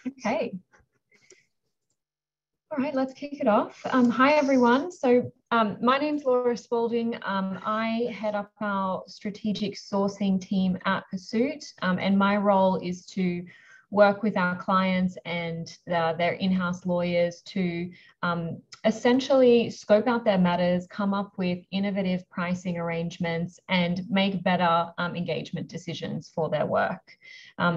Okay. All right, let's kick it off. Hi, everyone. So my name's Laura Spalding. I head up our strategic sourcing team at PERSUIT, and my role is to work with our clients and their in-house lawyers to essentially scope out their matters, come up with innovative pricing arrangements, and make better engagement decisions for their work.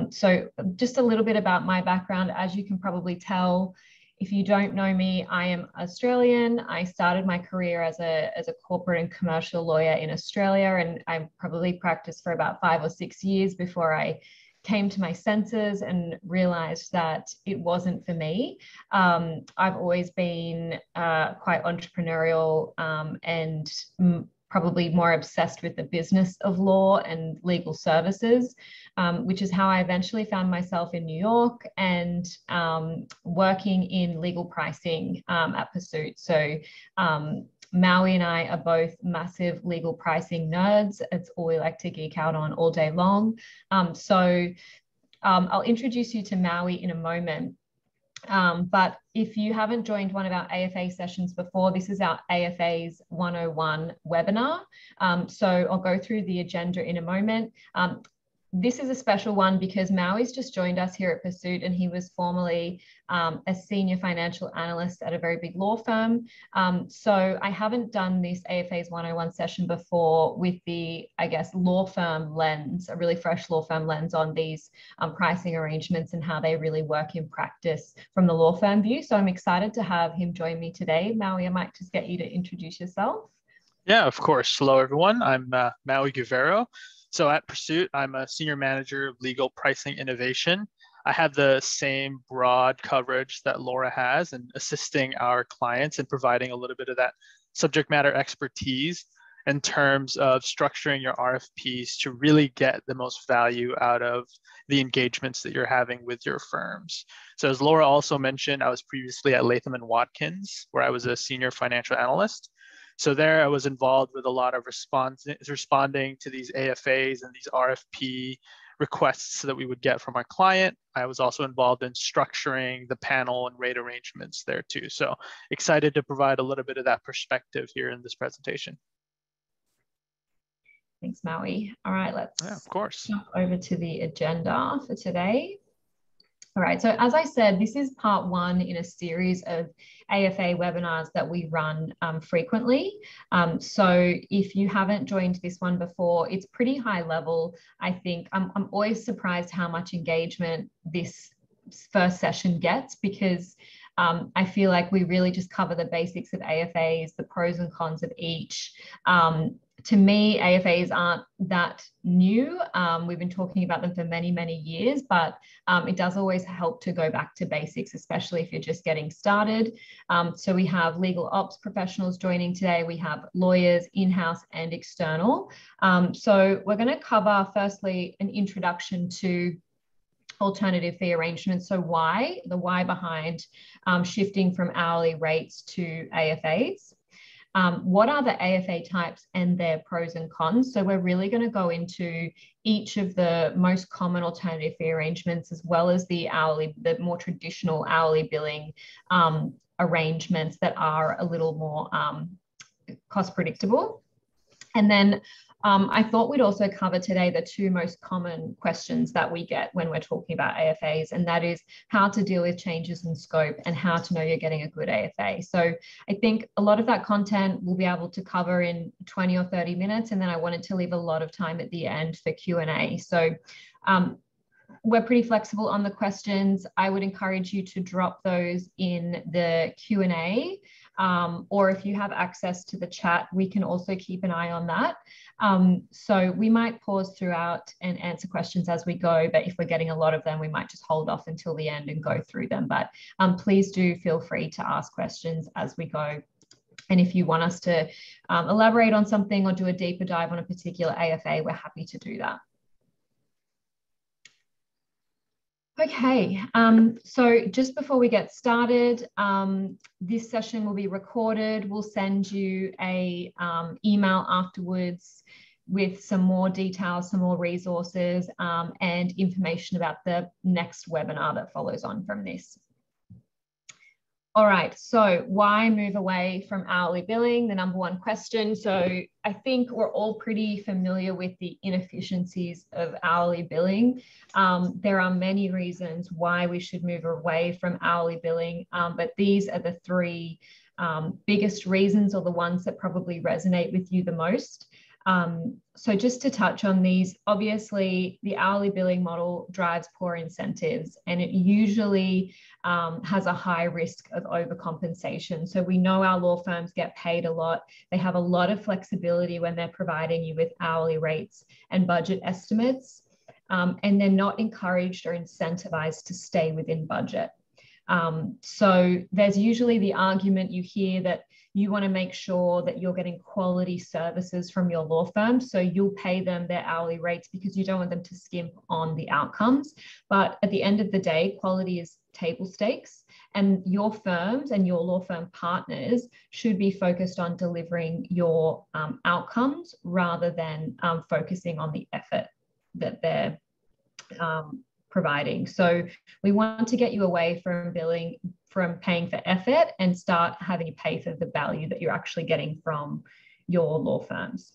So just a little bit about my background. As you can probably tell, if you don't know me, I am Australian. I started my career as a corporate and commercial lawyer in Australia, and I probably practiced for about 5 or 6 years before I came to my senses and realized that it wasn't for me. I've always been quite entrepreneurial and probably more obsessed with the business of law and legal services, which is how I eventually found myself in New York and working in legal pricing at PERSUIT. So Maui and I are both massive legal pricing nerds. It's all we like to geek out on all day long. I'll introduce you to Maui in a moment. But if you haven't joined one of our AFA sessions before, this is our AFAs 101 webinar. So I'll go through the agenda in a moment. This is a special one because Maui's just joined us here at PERSUIT, and he was formerly a senior financial analyst at a very big law firm. So I haven't done this AFAs 101 session before with the, I guess, law firm lens, a really fresh law firm lens on these pricing arrangements and how they really work in practice from the law firm view. So I'm excited to have him join me today. Maui, I might just get you to introduce yourself. Yeah, of course. Hello, everyone. I'm Maui Guevara. So at PERSUIT, I'm a senior manager of legal pricing innovation. I have the same broad coverage that Laura has in assisting our clients and providing a little bit of that subject matter expertise in terms of structuring your RFPs to really get the most value out of the engagements that you're having with your firms. So as Laura also mentioned, I was previously at Latham & Watkins, where I was a senior financial analyst. So there I was involved with a lot of responding to these AFAs and these RFP requests that we would get from our client. I was also involved in structuring the panel and rate arrangements there too. So excited to provide a little bit of that perspective here in this presentation. Thanks, Maui. All right, let's of course. jump over to the agenda for today. All right, so as I said, this is part one in a series of AFA webinars that we run frequently. So if you haven't joined this one before, it's pretty high level. I think I'm always surprised how much engagement this first session gets, because I feel like we really just cover the basics of AFAs, the pros and cons of each. To me, AFAs aren't that new. We've been talking about them for many, many years, but it does always help to go back to basics, especially if you're just getting started. So we have legal ops professionals joining today. We have lawyers, in-house and external. So we're going to cover firstly an introduction to alternative fee arrangements. So the why behind shifting from hourly rates to AFAs. What are the AFA types and their pros and cons? So we're really going to go into each of the most common alternative fee arrangements, as well as the more traditional hourly billing arrangements that are a little more cost predictable. And then I thought we'd also cover today the two most common questions that we get when we're talking about AFAs, and that is how to deal with changes in scope and how to know you're getting a good AFA. So I think a lot of that content we'll be able to cover in 20 or 30 minutes, and then I wanted to leave a lot of time at the end for Q&A. So we're pretty flexible on the questions. I would encourage you to drop those in the Q&A, or if you have access to the chat, we can also keep an eye on that. So we might pause throughout and answer questions as we go, but if we're getting a lot of them, we might just hold off until the end and go through them. But please do feel free to ask questions as we go. And if you want us to elaborate on something or do a deeper dive on a particular AFA, we're happy to do that. Okay, so just before we get started, this session will be recorded. We'll send you a email afterwards with some more details, some more resources, and information about the next webinar that follows on from this. All right, so why move away from hourly billing? The number one question. So I think we're all pretty familiar with the inefficiencies of hourly billing. There are many reasons why we should move away from hourly billing, but these are the three biggest reasons, or the ones that probably resonate with you the most. So just to touch on these, obviously the hourly billing model drives poor incentives, and it usually has a high risk of overcompensation. So we know our law firms get paid a lot. They have a lot of flexibility when they're providing you with hourly rates and budget estimates, and they're not encouraged or incentivized to stay within budget. So there's usually the argument you hear that you want to make sure that you're getting quality services from your law firm. So you'll pay them their hourly rates because you don't want them to skimp on the outcomes. But at the end of the day, quality is table stakes, and your firms and your law firm partners should be focused on delivering your outcomes rather than focusing on the effort that they're providing. So we want to get you away from paying for effort and start having you pay for the value that you're actually getting from your law firms.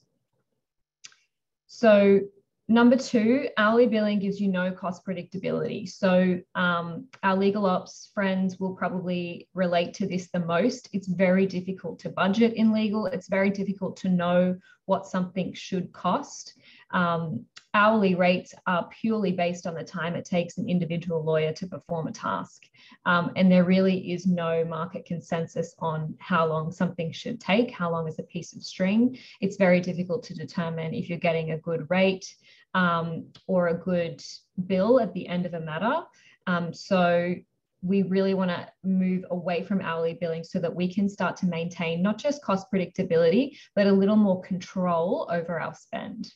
So number two, hourly billing gives you no cost predictability. So our legal ops friends will probably relate to this the most. It's very difficult to budget in legal. It's very difficult to know what something should cost. Hourly rates are purely based on the time it takes an individual lawyer to perform a task. And there really is no market consensus on how long something should take, how long is a piece of string. It's very difficult to determine if you're getting a good rate or a good bill at the end of a matter. So we really want to move away from hourly billing so that we can start to maintain not just cost predictability, but a little more control over our spend.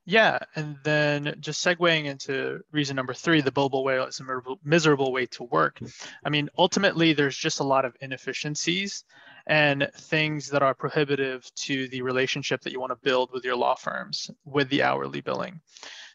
Yeah, and then just segueing into reason number three, the billable whale is a miserable way to work. I mean, ultimately, there's just a lot of inefficiencies and things that are prohibitive to the relationship that you want to build with your law firms with the hourly billing.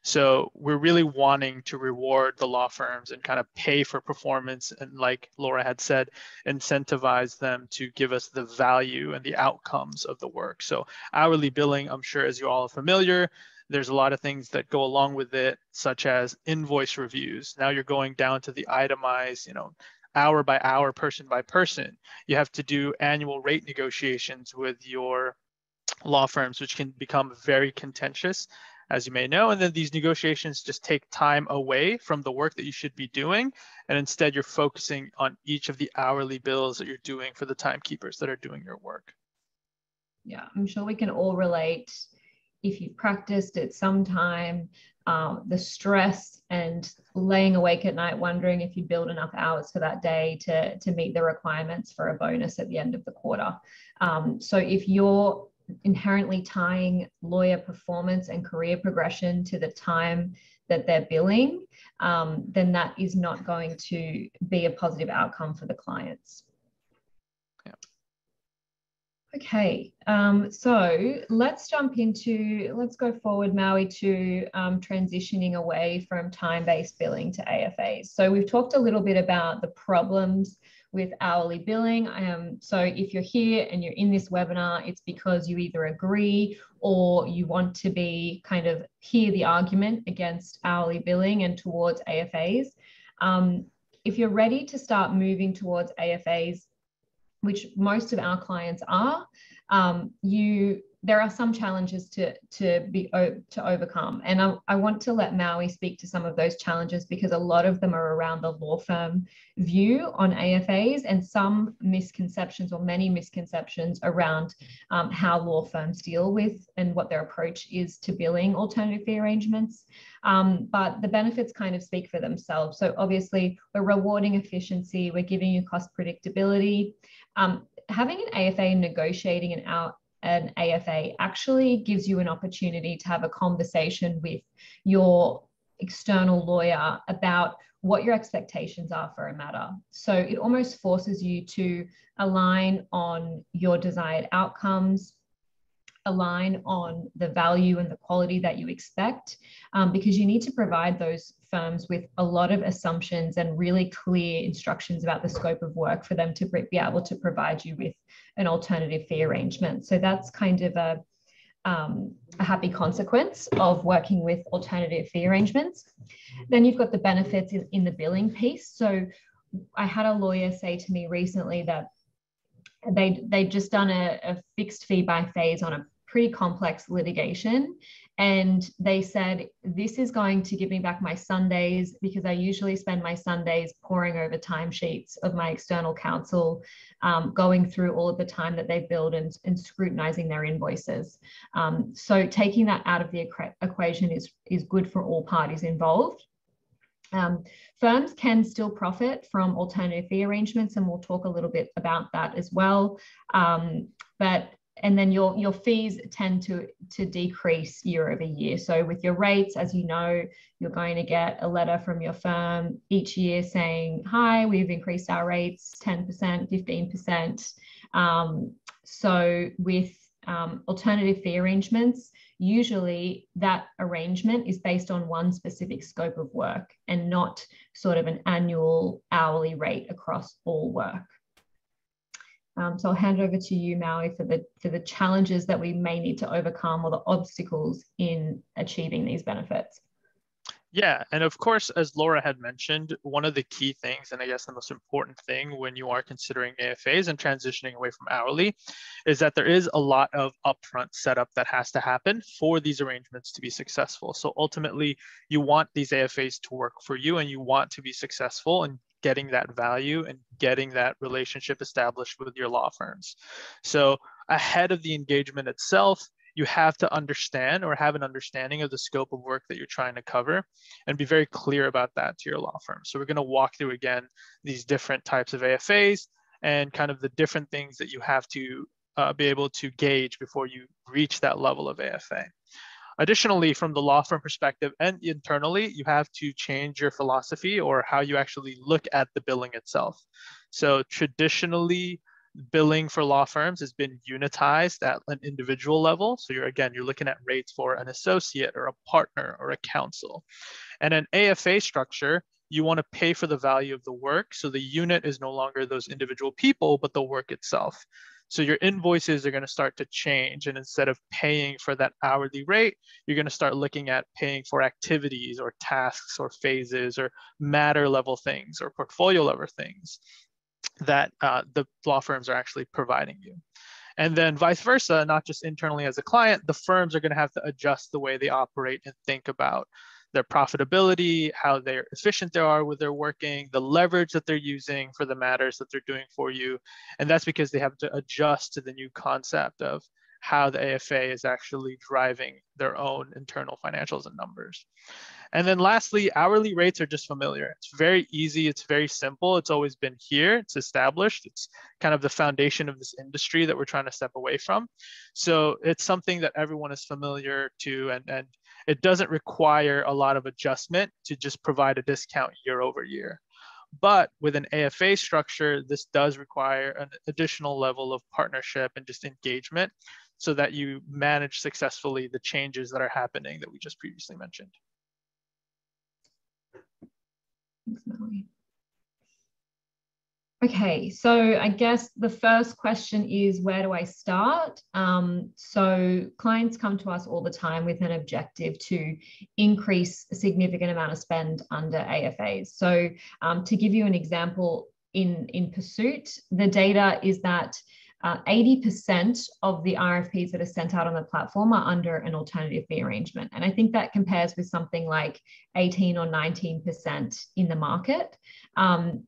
So we're really wanting to reward the law firms and kind of pay for performance, and like Laura had said, incentivize them to give us the value and the outcomes of the work. So hourly billing, I'm sure as you all are familiar, there's a lot of things that go along with it, such as invoice reviews. Now you're going down to the itemized, hour by hour, person by person. You have to do annual rate negotiations with your law firms, which can become very contentious, as you may know. And then these negotiations just take time away from the work that you should be doing. And instead, you're focusing on each of the hourly bills that you're doing for the timekeepers that are doing your work. Yeah, I'm sure we can all relate. If you've practiced it sometime, the stress and laying awake at night wondering if you build enough hours for that day to meet the requirements for a bonus at the end of the quarter. So if you're inherently tying lawyer performance and career progression to the time that they're billing, then that is not going to be a positive outcome for the clients. Okay, so let's go forward, Maui, to transitioning away from time-based billing to AFAs. So we've talked a little bit about the problems with hourly billing. So if you're here and you're in this webinar, it's because you either agree or you want to be kind of hear the argument against hourly billing and towards AFAs. If you're ready to start moving towards AFAs, which most of our clients are, there are some challenges to overcome. And I want to let Maui speak to some of those challenges, because a lot of them are around the law firm view on AFAs and some misconceptions, or many misconceptions, around how law firms deal with and what their approach is to billing alternative fee arrangements. But the benefits kind of speak for themselves. So obviously we're rewarding efficiency, we're giving you cost predictability. Having an AFA negotiating an AFA actually gives you an opportunity to have a conversation with your external lawyer about what your expectations are for a matter. So it almost forces you to align on your desired outcomes, align on the value and the quality that you expect, because you need to provide those firms with a lot of assumptions and really clear instructions about the scope of work for them to be able to provide you with an alternative fee arrangement. So that's kind of a happy consequence of working with alternative fee arrangements. Then you've got the benefits in the billing piece. So I had a lawyer say to me recently that they'd just done a fixed fee by phase on a pretty complex litigation. And they said, this is going to give me back my Sundays, because I usually spend my Sundays poring over timesheets of my external counsel, going through all of the time that they've billed and scrutinizing their invoices. So taking that out of the equation is good for all parties involved. Firms can still profit from alternative fee arrangements, and we'll talk a little bit about that as well. And then your fees tend to decrease year over year. So with your rates, as you know, you're going to get a letter from your firm each year saying, hi, we've increased our rates 10%, 15%. So with alternative fee arrangements, usually that arrangement is based on one specific scope of work and not sort of an annual hourly rate across all work. So I'll hand over to you, Maui, for the challenges that we may need to overcome, or the obstacles in achieving these benefits. Yeah, and of course, as Laura had mentioned, one of the key things, and I guess the most important thing when you are considering AFAs and transitioning away from hourly, is that there is a lot of upfront setup that has to happen for these arrangements to be successful. So ultimately, you want these AFAs to work for you, and you want to be successful in getting that value and getting that relationship established with your law firms. So ahead of the engagement itself, you have to understand or have an understanding of the scope of work that you're trying to cover and be very clear about that to your law firm. So we're going to walk through again these different types of AFAs and kind of the different things that you have to be able to gauge before you reach that level of AFA. Additionally, from the law firm perspective and internally, you have to change your philosophy or how you actually look at the billing itself. So traditionally, billing for law firms has been unitized at an individual level. So you're looking at rates for an associate or a partner or a counsel. And an AFA structure, you want to pay for the value of the work. So the unit is no longer those individual people, but the work itself. So your invoices are going to start to change. And instead of paying for that hourly rate, you're going to start looking at paying for activities or tasks or phases or matter level things or portfolio level things that the law firms are actually providing you. And then vice versa, not just internally as a client, the firms are going to have to adjust the way they operate and think about their profitability, how efficient they are with their working, the leverage that they're using for the matters that they're doing for you. And that's because they have to adjust to the new concept of how the AFA is actually driving their own internal financials and numbers. And then lastly, hourly rates are just familiar. It's very easy. It's very simple. It's always been here. It's established. It's kind of the foundation of this industry that we're trying to step away from. So it's something that everyone is familiar to, and it doesn't require a lot of adjustment to just provide a discount year over year. But with an AFA structure, this does require an additional level of partnership and just engagement so that you manage successfully the changes that are happening that we just previously mentioned. Thanks, Melanie. Okay, so I guess the first question is, where do I start? So clients come to us all the time with an objective to increase a significant amount of spend under AFAs. So to give you an example, in PERSUIT, the data is that 80% of the RFPs that are sent out on the platform are under an alternative fee arrangement. And I think that compares with something like 18 or 19% in the market.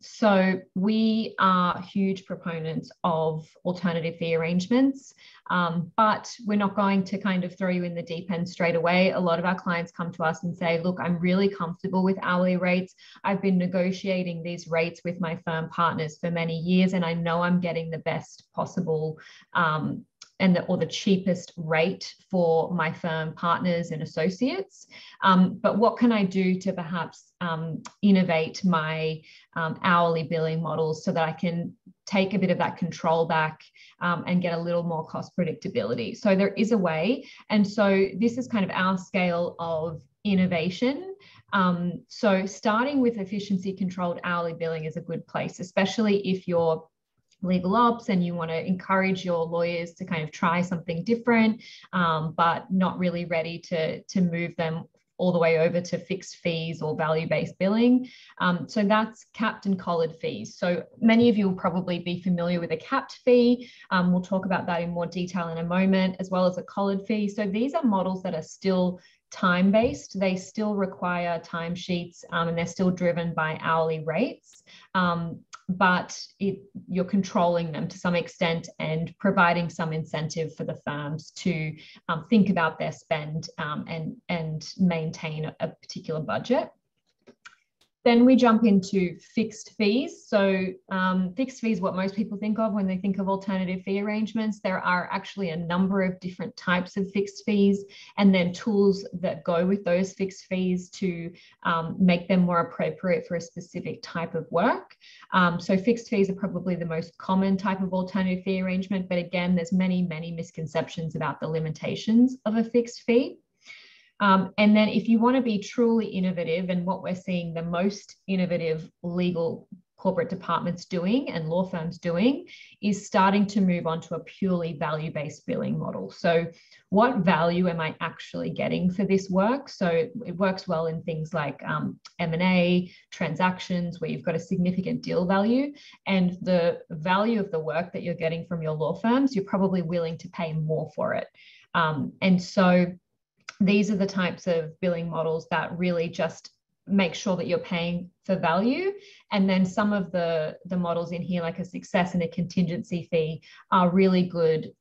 So we are huge proponents of alternative fee arrangements, but we're not going to kind of throw you in the deep end straight away. A lot of our clients come to us and say, look, I'm really comfortable with hourly rates. I've been negotiating these rates with my firm partners for many years, and I know I'm getting the best possible or the cheapest rate for my firm partners and associates. But what can I do to perhaps innovate my hourly billing models so that I can take a bit of that control back and get a little more cost predictability? So there is a way. And so this is kind of our scale of innovation. So starting with efficiency controlled hourly billing is a good place, especially if you're legal ops and you want to encourage your lawyers to kind of try something different, but not really ready to move them all the way over to fixed fees or value-based billing. So that's capped and collared fees. So many of you will probably be familiar with a capped fee. We'll talk about that in more detail in a moment, as well as a collared fee. So these are models that are still time-based. They still require timesheets and they're still driven by hourly rates. But you're controlling them to some extent and providing some incentive for the firms to think about their spend and maintain a particular budget. Then we jump into fixed fees. So fixed fees, what most people think of when they think of alternative fee arrangements. There are actually a number of different types of fixed fees, and then tools that go with those fixed fees to make them more appropriate for a specific type of work. So fixed fees are probably the most common type of alternative fee arrangement, but again, there's many, many misconceptions about the limitations of a fixed fee. And then if you want to be truly innovative, and what we're seeing the most innovative legal corporate departments doing and law firms doing is starting to move on to a purely value-based billing model. So what value am I actually getting for this work? So it works well in things like M&A transactions where you've got a significant deal value, and the value of the work that you're getting from your law firms, you're probably willing to pay more for it. And so these are the types of billing models that really just make sure that you're paying for value. And then some of the models in here, like a success and a contingency fee, are really good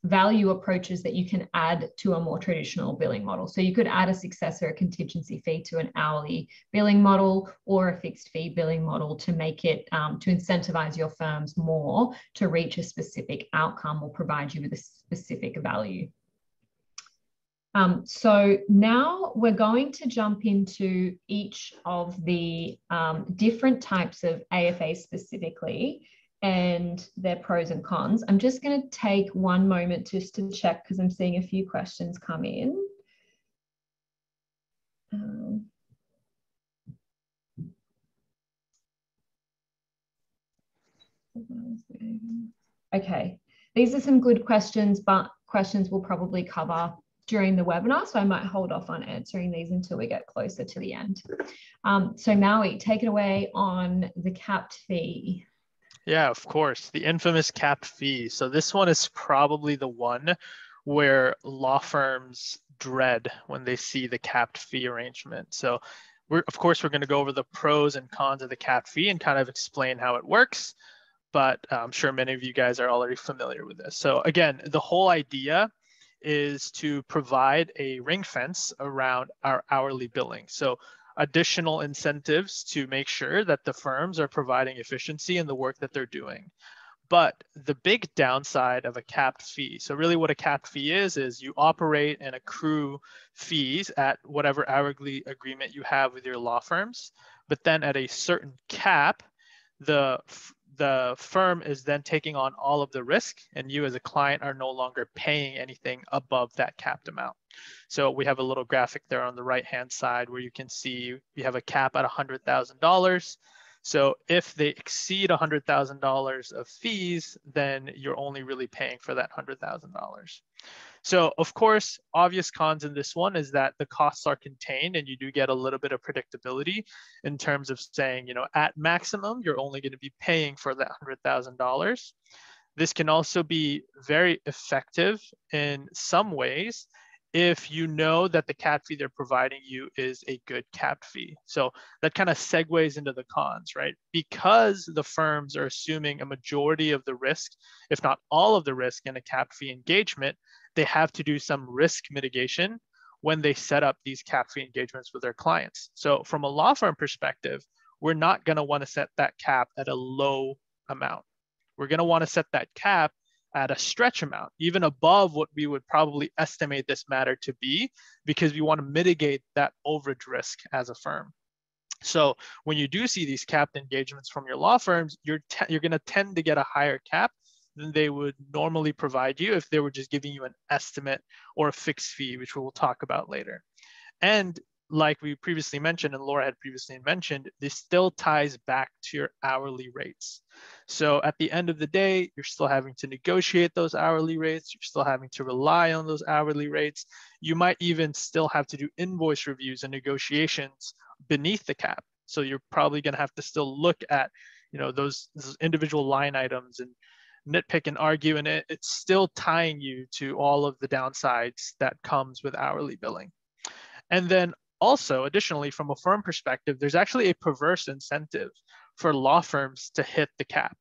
value approaches that you can add to a more traditional billing model. So you could add a success or a contingency fee to an hourly billing model or a fixed fee billing model to make it, to incentivize your firms more to reach a specific outcome or provide you with a specific value. So now we're going to jump into each of the different types of AFAs specifically and their pros and cons. I'm just going to take one moment just to check because I'm seeing a few questions come in. Okay, these are some good questions, but questions we'll probably cover during the webinar, so I might hold off on answering these until we get closer to the end. So Maui, take it away on the capped fee. Yeah, of course, the infamous capped fee. So this one is probably the one where law firms dread when they see the capped fee arrangement. So of course, we're going to go over the pros and cons of the capped fee and kind of explain how it works. But I'm sure many of you guys are already familiar with this. So again, the whole idea is to provide a ring fence around our hourly billing. So additional incentives to make sure that the firms are providing efficiency in the work that they're doing. But the big downside of a capped fee, so really what a capped fee is you operate and accrue fees at whatever hourly agreement you have with your law firms, but then at a certain cap, the firm is then taking on all of the risk, and you as a client are no longer paying anything above that capped amount. So we have a little graphic there on the right-hand side where you can see we have a cap at $100,000. So if they exceed $100,000 of fees, then you're only really paying for that $100,000. So of course, obvious cons in this one is that the costs are contained and you do get a little bit of predictability in terms of saying, at maximum, you're only going to be paying for that $100,000. This can also be very effective in some ways if you know that the cap fee they're providing you is a good cap fee. So that kind of segues into the cons, right? Because the firms are assuming a majority of the risk, if not all of the risk in a cap fee engagement, they have to do some risk mitigation when they set up these cap fee engagements with their clients. So from a law firm perspective, we're not going to want to set that cap at a low amount. We're going to want to set that cap at a stretch amount, even above what we would probably estimate this matter to be, because we want to mitigate that overage risk as a firm. So when you do see these capped engagements from your law firms, you're going to tend to get a higher cap than they would normally provide you if they were just giving you an estimate or a fixed fee, which we will talk about later. And like we previously mentioned, and Laura had previously mentioned, this still ties back to your hourly rates. So at the end of the day, you're still having to negotiate those hourly rates. You're still having to rely on those hourly rates. You might even still have to do invoice reviews and negotiations beneath the cap. So you're probably going to have to still look at, those individual line items and nitpick and argue, and it's still tying you to all of the downsides that comes with hourly billing. And then also, additionally, from a firm perspective, there's actually a perverse incentive for law firms to hit the cap,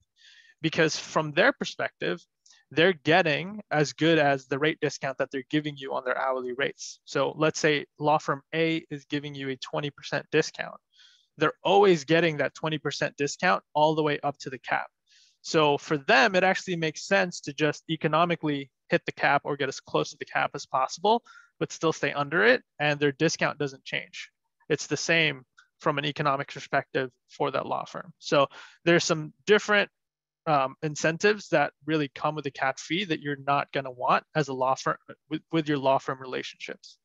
because from their perspective, they're getting as good as the rate discount that they're giving you on their hourly rates. So let's say law firm A is giving you a 20% discount. They're always getting that 20% discount all the way up to the cap. So for them, it actually makes sense to just economically hit the cap or get as close to the cap as possible, but still stay under it, and their discount doesn't change. It's the same from an economic perspective for that law firm. So there's some different incentives that really come with a cap fee that you're not going to want as a law firm with your law firm relationships.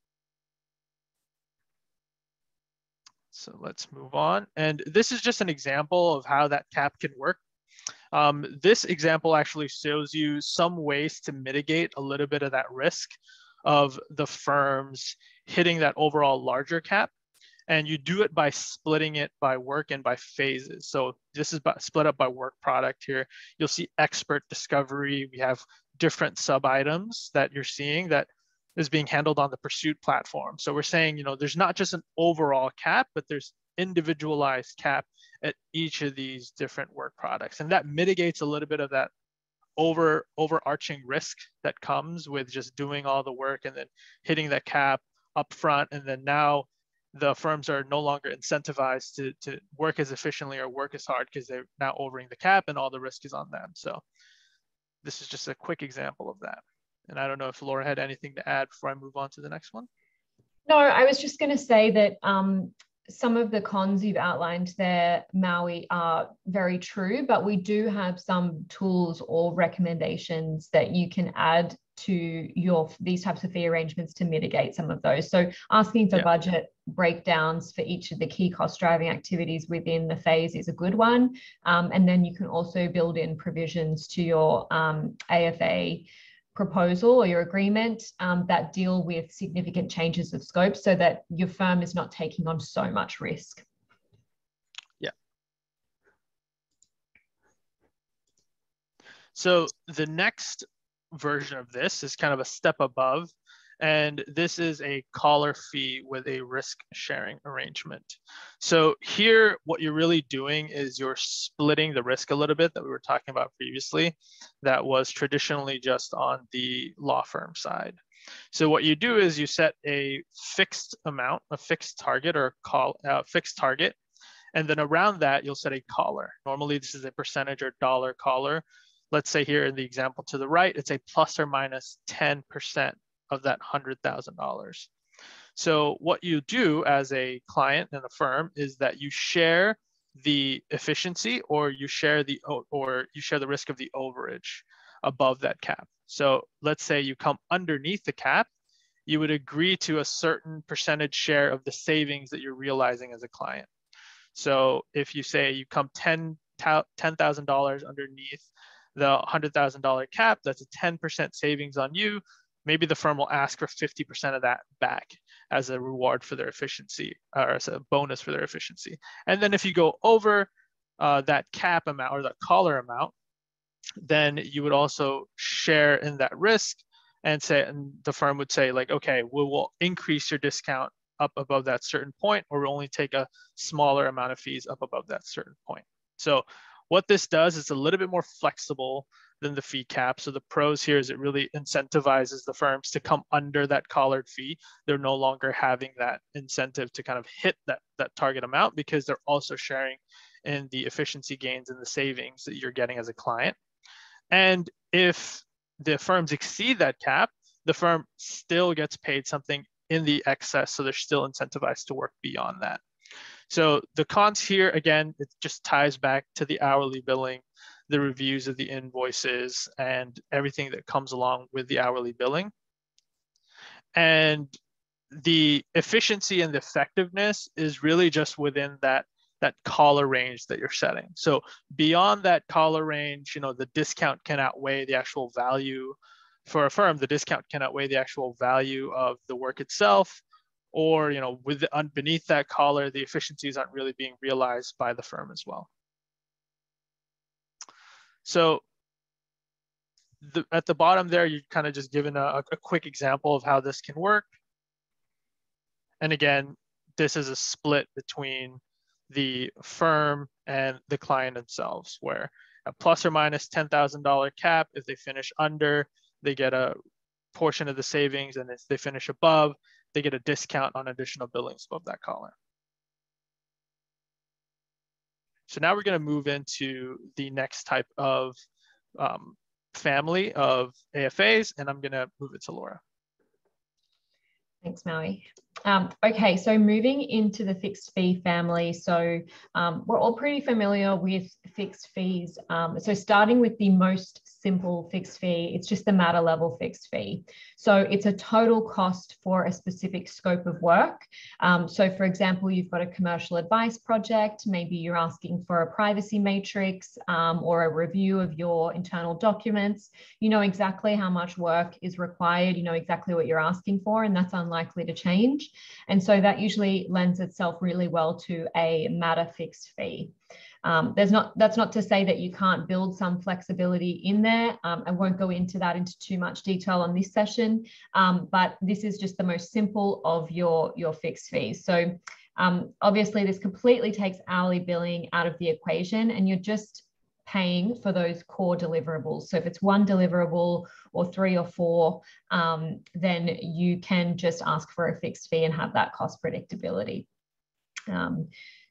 So let's move on. And this is just an example of how that cap can work. This example actually shows you some ways to mitigate a little bit of that risk of the firms hitting that overall larger cap. And you do it by splitting it by work and by phases. So this is split up by work product here. You'll see expert discovery. We have different sub items that you're seeing that is being handled on the PERSUIT platform. So we're saying, there's not just an overall cap, but there's individualized cap at each of these different work products. And that mitigates a little bit of that overarching risk that comes with just doing all the work and then hitting that cap up front. And then now the firms are no longer incentivized to work as efficiently or work as hard because they're now overing the cap and all the risk is on them. So this is just a quick example of that. And I don't know if Laura had anything to add before I move on to the next one. No, I was just going to say that some of the cons you've outlined there, Maui, are very true, but we do have some tools or recommendations that you can add to these types of fee arrangements to mitigate some of those. So asking for budget breakdowns for each of the key cost driving activities within the phase is a good one. And then you can also build in provisions to your AFA proposal or your agreement that deal with significant changes of scope so that your firm is not taking on so much risk. Yeah. So the next version of this is kind of a step above, and this is a collar fee with a risk sharing arrangement. So here, what you're really doing is you're splitting the risk a little bit that we were talking about previously that was traditionally just on the law firm side. So what you do is you set a fixed amount, a fixed target or fixed target, and then around that, you'll set a collar. Normally, this is a percentage or dollar collar. Let's say here in the example to the right, it's a plus or minus 10% of that $100,000. So what you do as a client and a firm is that you share the efficiency or you share the risk of the overage above that cap. So let's say you come underneath the cap, you would agree to a certain percentage share of the savings that you're realizing as a client. So if you say you come $10,000 underneath the $100,000 cap, that's a 10% savings on you. Maybe the firm will ask for 50% of that back as a reward for their efficiency or as a bonus for their efficiency. And then if you go over that cap amount or that collar amount, then you would also share in that risk and the firm would say like, okay, we will increase your discount up above that certain point, or we'll only take a smaller amount of fees up above that certain point. So what this does is a little bit more flexible than the fee cap. So the pros here is it really incentivizes the firms to come under that collared fee. They're no longer having that incentive to kind of hit that target amount because they're also sharing in the efficiency gains and the savings that you're getting as a client. And if the firms exceed that cap, the firm still gets paid something in the excess, so they're still incentivized to work beyond that. So the cons here, again, it just ties back to the hourly billing, the reviews of the invoices, and everything that comes along with the hourly billing. And the efficiency and the effectiveness is really just within that collar range that you're setting. So beyond that collar range, the discount can outweigh the actual value for a firm. The discount can outweigh the actual value of the work itself, or beneath that collar, the efficiencies aren't really being realized by the firm as well. So at the bottom there, you've kind of just given a quick example of how this can work. And again, this is a split between the firm and the client themselves, where a plus or minus $10,000 cap, if they finish under, they get a portion of the savings, and if they finish above, they get a discount on additional billings above that collar. So now we're going to move into the next type of family of AFAs, and I'm going to move it to Laura. Thanks, Maui. Okay, so moving into the fixed fee family. So we're all pretty familiar with fixed fees. So starting with the most simple fixed fee, it's just the matter level fixed fee. So it's a total cost for a specific scope of work. So for example, you've got a commercial advice project, maybe you're asking for a privacy matrix or a review of your internal documents. You know exactly how much work is required, you know exactly what you're asking for, and that's unlikely to change. And so that usually lends itself really well to a matter fixed fee. That's not to say that you can't build some flexibility in there. I won't go into that into too much detail on this session, but this is just the most simple of your fixed fees. So obviously this completely takes hourly billing out of the equation, and you're just paying for those core deliverables. So if it's one deliverable or 3 or 4, then you can just ask for a fixed fee and have that cost predictability.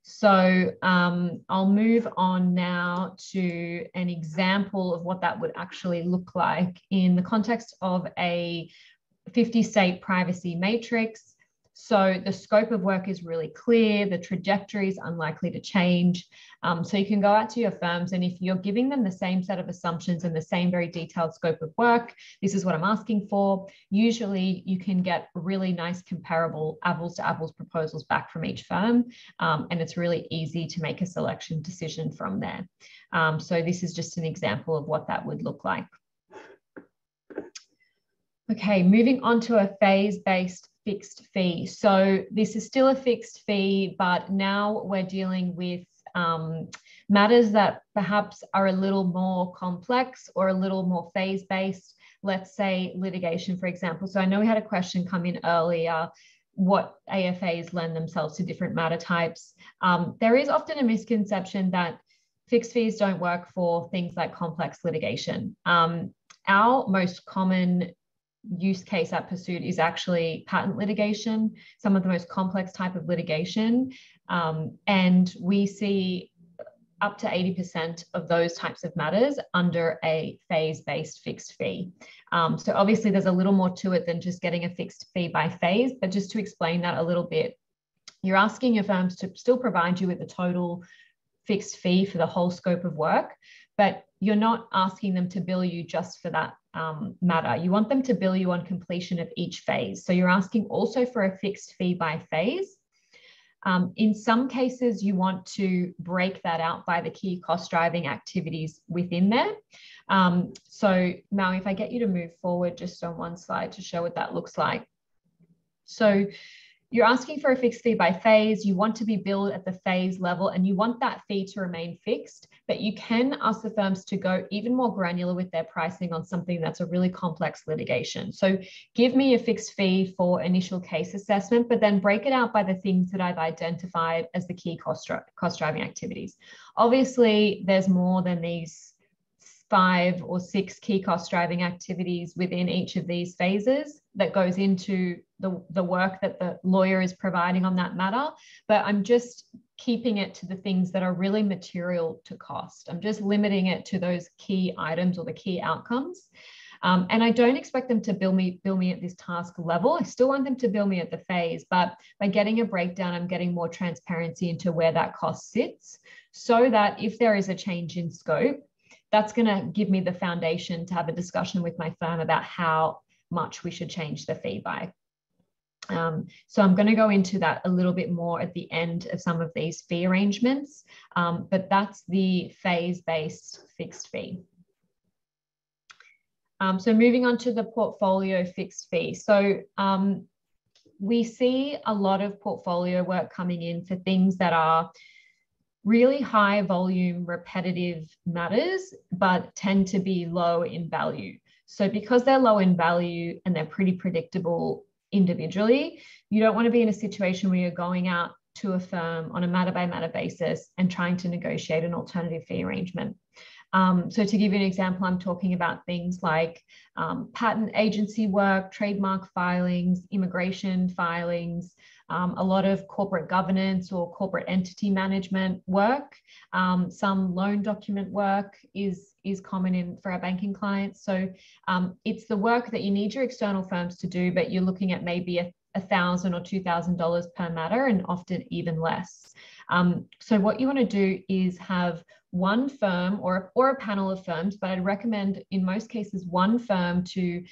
So I'll move on now to an example of what that would actually look like in the context of a 50-state privacy matrix. So the scope of work is really clear, the trajectory is unlikely to change. So you can go out to your firms, and if you're giving them the same set of assumptions and the same very detailed scope of work, this is what I'm asking for, usually you can get really nice comparable apples to apples proposals back from each firm. And it's really easy to make a selection decision from there. So this is just an example of what that would look like. Okay, moving on to a phase-based fixed fee. So this is still a fixed fee, but now we're dealing with matters that perhaps are a little more complex or a little more phase-based. Let's say litigation, for example. So I know we had a question come in earlier, what AFAs lend themselves to different matter types. There is often a misconception that fixed fees don't work for things like complex litigation. Our most common use case at PERSUIT is actually patent litigation, some of the most complex type of litigation. And we see up to 80% of those types of matters under a phase-based fixed fee. So obviously there's a little more to it than just getting a fixed fee by phase, but just to explain that a little bit, you're asking your firms to still provide you with a total fixed fee for the whole scope of work, but you're not asking them to bill you just for that matter. You want them to bill you on completion of each phase. So you're asking also for a fixed fee by phase. In some cases, you want to break that out by the key cost driving activities within there. So Maui, if I get you to move forward just on one slide to show what that looks like. So you're asking for a fixed fee by phase, you want to be billed at the phase level, and you want that fee to remain fixed, but you can ask the firms to go even more granular with their pricing on something that's a really complex litigation. So give me a fixed fee for initial case assessment, but then break it out by the things that I've identified as the key cost driving activities. Obviously, there's more than these 5 or 6 key cost driving activities within each of these phases that goes into the work that the lawyer is providing on that matter, but I'm just keeping it to the things that are really material to cost. I'm just limiting it to those key items or the key outcomes. And I don't expect them to bill me at this task level. I still want them to bill me at the phase, but by getting a breakdown, I'm getting more transparency into where that cost sits, so that if there is a change in scope, that's going to give me the foundation to have a discussion with my firm about how much we should change the fee by. So I'm going to go into that a little bit more at the end of some of these fee arrangements, but that's the phase-based fixed fee. So moving on to the portfolio fixed fee. So we see a lot of portfolio work coming in for things that are really high volume, repetitive matters, but tend to be low in value. So because they're low in value and they're pretty predictable individually, you don't want to be in a situation where you're going out to a firm on a matter by matter basis and trying to negotiate an alternative fee arrangement. So to give you an example, I'm talking about things like patent agency work, trademark filings, immigration filings, a lot of corporate governance or corporate entity management work. Some loan document work is common for our banking clients. So it's the work that you need your external firms to do, but you're looking at maybe $1,000 or $2,000 per matter, and often even less. So what you want to do is have one firm or a panel of firms, but I'd recommend in most cases one firm to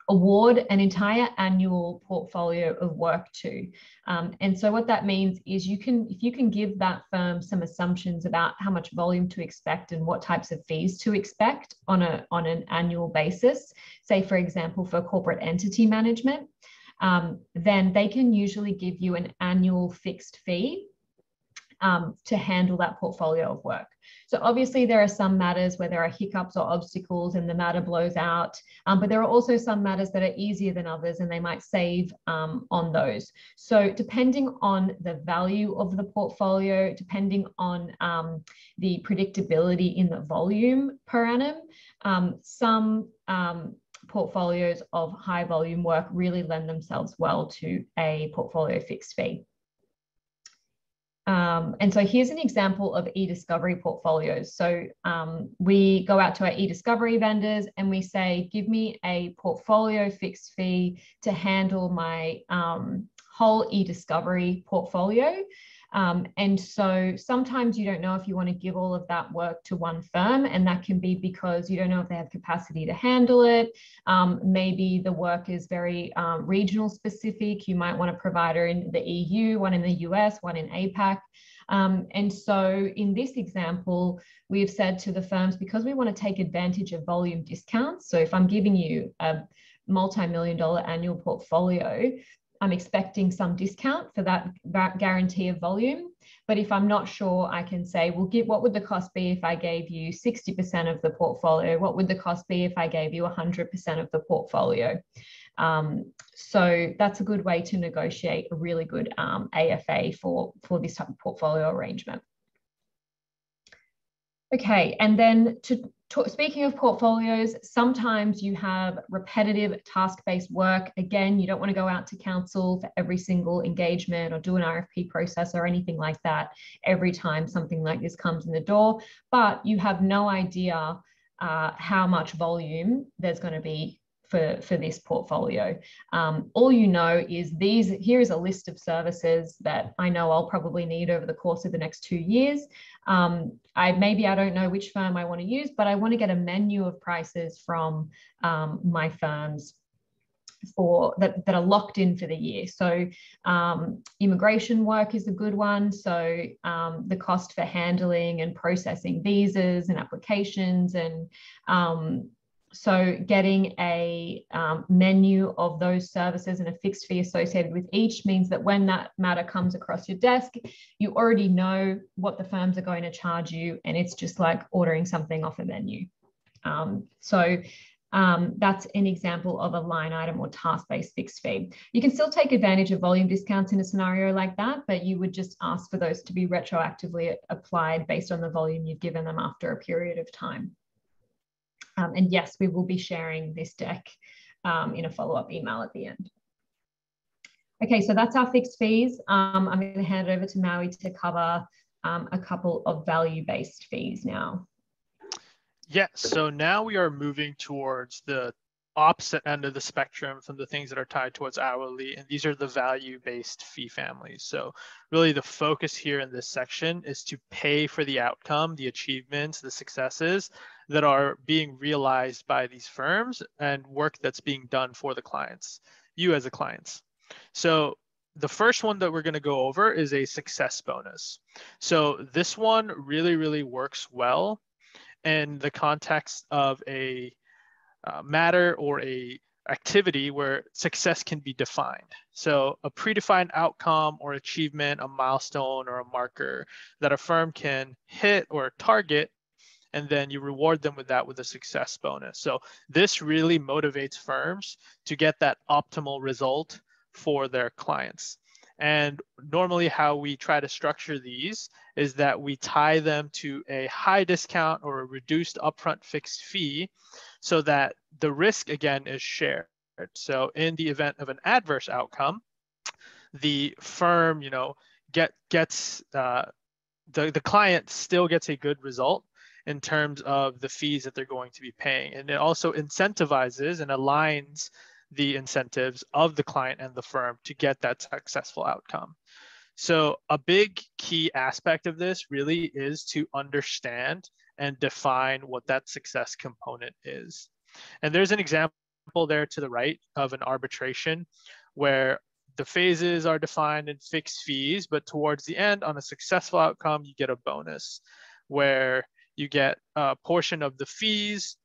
award an entire annual portfolio of work to. And so what that means is if you can give that firm some assumptions about how much volume to expect and what types of fees to expect on an annual basis, say for example for corporate entity management, then they can usually give you an annual fixed fee to handle that portfolio of work. So obviously there are some matters where there are hiccups or obstacles and the matter blows out, but there are also some matters that are easier than others and they might save on those. So depending on the value of the portfolio, depending on the predictability in the volume per annum, some portfolios of high volume work really lend themselves well to a portfolio fixed fee. And so here's an example of e-discovery portfolios. So we go out to our e-discovery vendors and we say, give me a portfolio fixed fee to handle my whole e-discovery portfolio. And so sometimes you don't know if you want to give all of that work to one firm, and that can be because you don't know if they have capacity to handle it. Maybe the work is very regional specific. You might want a provider in the EU, one in the US, one in APAC. And so in this example, we've said to the firms, because we want to take advantage of volume discounts, so if I'm giving you a multi-million-dollar annual portfolio, I'm expecting some discount for that guarantee of volume. But if I'm not sure, I can say, well, what would the cost be if I gave you 60% of the portfolio? What would the cost be if I gave you 100% of the portfolio? So that's a good way to negotiate a really good AFA for this type of portfolio arrangement. Okay, and then speaking of portfolios, sometimes you have repetitive task-based work. Again, you don't want to go out to counsel for every single engagement or do an RFP process or anything like that every time something like this comes in the door, but you have no idea how much volume there's going to be for this portfolio. All you know is here is a list of services that I know I'll probably need over the course of the next 2 years. Maybe I don't know which firm I want to use, but I want to get a menu of prices from my firms that are locked in for the year. So immigration work is a good one. So the cost for handling and processing visas and applications, and so getting a menu of those services and a fixed fee associated with each means that when that matter comes across your desk, you already know what the firms are going to charge you, and it's just like ordering something off a menu. That's an example of a line item or task-based fixed fee. You can still take advantage of volume discounts in a scenario like that, but you would just ask for those to be retroactively applied based on the volume you've given them after a period of time. And yes, we will be sharing this deck in a follow-up email at the end. Okay, so that's our fixed fees. I'm going to hand it over to Maui to cover a couple of value-based fees now. Yeah, so now we are moving towards the opposite end of the spectrum from the things that are tied towards hourly, and these are the value-based fee families. So really the focus here in this section is to pay for the outcome, the achievements, the successes that are being realized by these firms and work that's being done for the clients, you as the clients. So the first one that we're going to go over is a success bonus. So this one really, really works well in the context of a matter or a activity where success can be defined. So a predefined outcome or achievement, a milestone or a marker that a firm can hit or target, and then you reward them with that with a success bonus. So this really motivates firms to get that optimal result for their clients. And normally how we try to structure these is that we tie them to a high discount or a reduced upfront fixed fee so that the risk again is shared. So in the event of an adverse outcome, the firm, gets the client still gets a good result in terms of the fees that they're going to be paying. And it also incentivizes and aligns the incentives of the client and the firm to get that successful outcome. So a big key aspect of this really is to understand and define what that success component is. And there's an example there to the right of an arbitration where the phases are defined in fixed fees, but towards the end, on a successful outcome, you get a bonus where you get a portion of the fees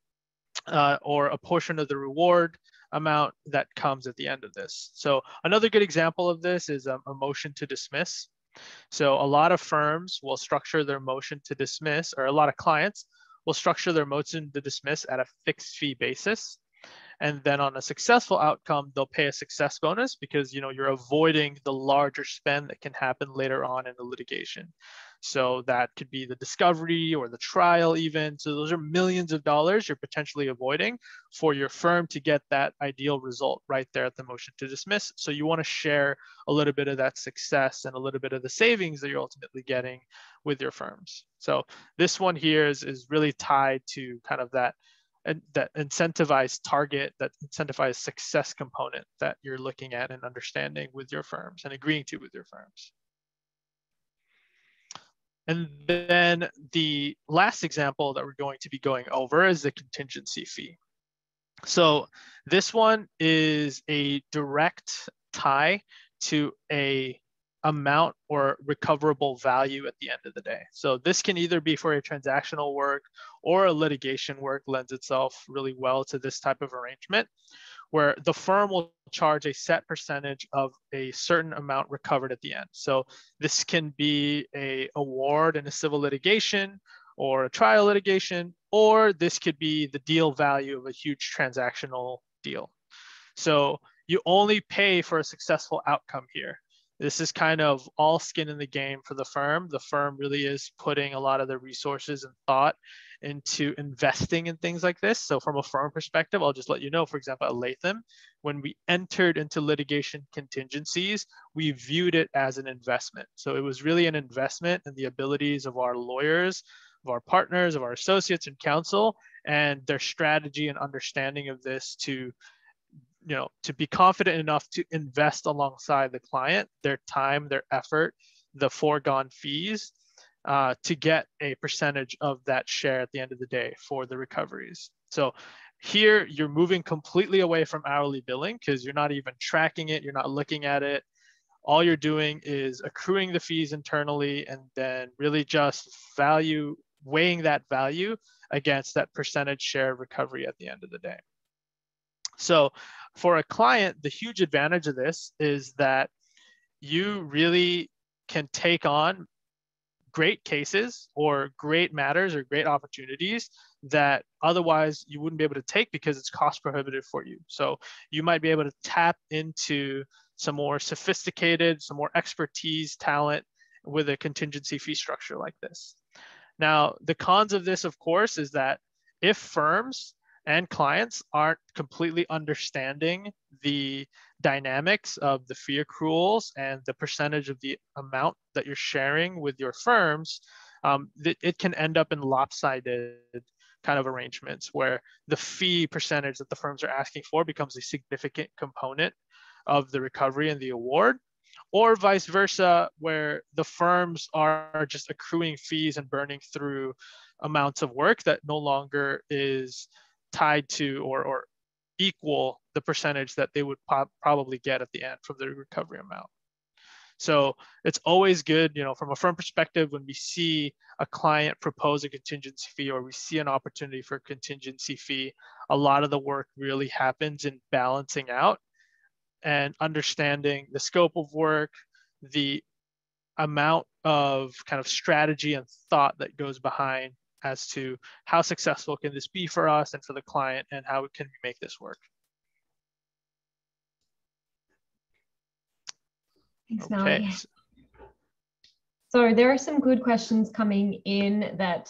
or a portion of the reward amount that comes at the end of this. So another good example of this is a motion to dismiss. So a lot of firms will structure their motion to dismiss, or a lot of clients will structure their motion to dismiss at a fixed fee basis. And then on a successful outcome, they'll pay a success bonus because you're avoiding the larger spend that can happen later on in the litigation. So that could be the discovery or the trial even. So those are millions of dollars you're potentially avoiding for your firm to get that ideal result right there at the motion to dismiss. So you want to share a little bit of that success and a little bit of the savings that you're ultimately getting with your firms. So this one here is really tied to kind of that incentivized target, that incentivized success component that you're looking at and understanding with your firms and agreeing to with your firms. And then the last example that we're going to be going over is the contingency fee. So this one is a direct tie to a amount or recoverable value at the end of the day. So this can either be for a transactional work or a litigation work lends itself really well to this type of arrangement, where the firm will charge a set percentage of a certain amount recovered at the end. So this can be an award in a civil litigation or a trial litigation, or this could be the deal value of a huge transactional deal. So you only pay for a successful outcome here. This is kind of all skin in the game for the firm. The firm really is putting a lot of their resources and thought into investing in things like this. So from a firm perspective, I'll just let you know, for example, at Latham, when we entered into litigation contingencies, we viewed it as an investment. So it was really an investment in the abilities of our lawyers, of our partners, of our associates and counsel, and their strategy and understanding of this to be confident enough to invest alongside the client, their time, their effort, the foregone fees, to get a percentage of that share at the end of the day for the recoveries. So here you're moving completely away from hourly billing because you're not even tracking it, you're not looking at it. All you're doing is accruing the fees internally and then really just weighing that value against that percentage share recovery at the end of the day. So for a client, the huge advantage of this is that you really can take on great cases or great matters or great opportunities that otherwise you wouldn't be able to take because it's cost prohibitive for you. So you might be able to tap into some more sophisticated, some more expertise, talent with a contingency fee structure like this. Now, the cons of this, of course, is that if firms and clients aren't completely understanding the dynamics of the fee accruals and the percentage of the amount that you're sharing with your firms, it can end up in lopsided kind of arrangements where the fee percentage that the firms are asking for becomes a significant component of the recovery and the award, or vice versa, where the firms are just accruing fees and burning through amounts of work that no longer is tied to or equal the percentage that they would probably get at the end from the recovery amount. So it's always good, from a firm perspective, when we see a client propose a contingency fee or we see an opportunity for a contingency fee, a lot of the work really happens in balancing out and understanding the scope of work, the amount of kind of strategy and thought that goes behind as to how successful can this be for us and for the client, and how can we make this work. Thanks, Maui. So there are some good questions coming in that